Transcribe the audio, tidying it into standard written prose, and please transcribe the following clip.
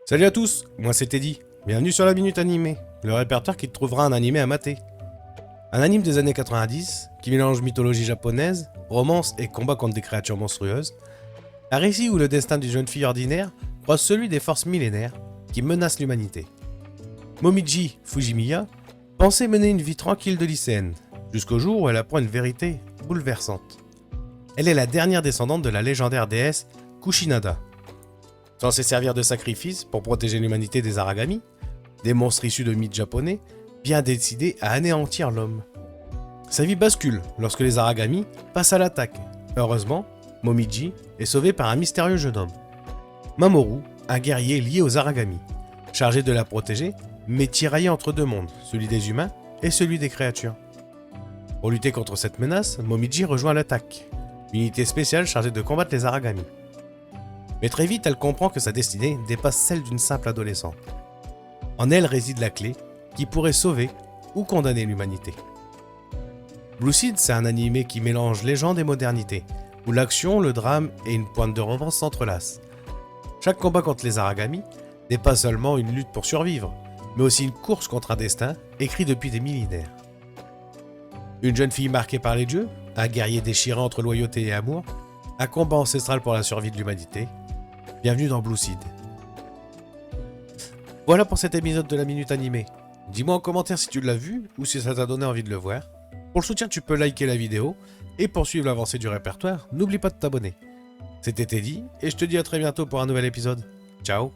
Salut à tous, moi c'est Teddy. Bienvenue sur la Minute Animée, le répertoire qui te trouvera un animé à mater. Un anime des années 90 qui mélange mythologie japonaise, romance et combat contre des créatures monstrueuses. Un récit où le destin d'une jeune fille ordinaire croise celui des forces millénaires qui menacent l'humanité. Momiji Fujimiya pensait mener une vie tranquille de lycéenne, jusqu'au jour où elle apprend une vérité bouleversante. Elle est la dernière descendante de la légendaire déesse Kushinada. Censée servir de sacrifice pour protéger l'humanité des Aragami, des monstres issus de mythes japonais, bien décidés à anéantir l'homme. Sa vie bascule lorsque les Aragami passent à l'attaque. Heureusement, Momiji est sauvé par un mystérieux jeune homme. Mamoru, un guerrier lié aux Aragami, chargé de la protéger, mais tiraillé entre deux mondes, celui des humains et celui des créatures. Pour lutter contre cette menace, Momiji rejoint l'attaque, une unité spéciale chargée de combattre les Aragami. Mais très vite, elle comprend que sa destinée dépasse celle d'une simple adolescente. En elle réside la clé qui pourrait sauver ou condamner l'humanité. Blue Seed, c'est un animé qui mélange légende et modernité, où l'action, le drame et une pointe de romance s'entrelacent. Chaque combat contre les Aragami n'est pas seulement une lutte pour survivre, mais aussi une course contre un destin écrit depuis des millénaires. Une jeune fille marquée par les dieux, un guerrier déchirant entre loyauté et amour, un combat ancestral pour la survie de l'humanité. Bienvenue dans Blue Seed. Voilà pour cet épisode de la Minute Animée. Dis-moi en commentaire si tu l'as vu ou si ça t'a donné envie de le voir. Pour le soutien, tu peux liker la vidéo et pour suivre l'avancée du répertoire, n'oublie pas de t'abonner. C'était Teddy et je te dis à très bientôt pour un nouvel épisode. Ciao.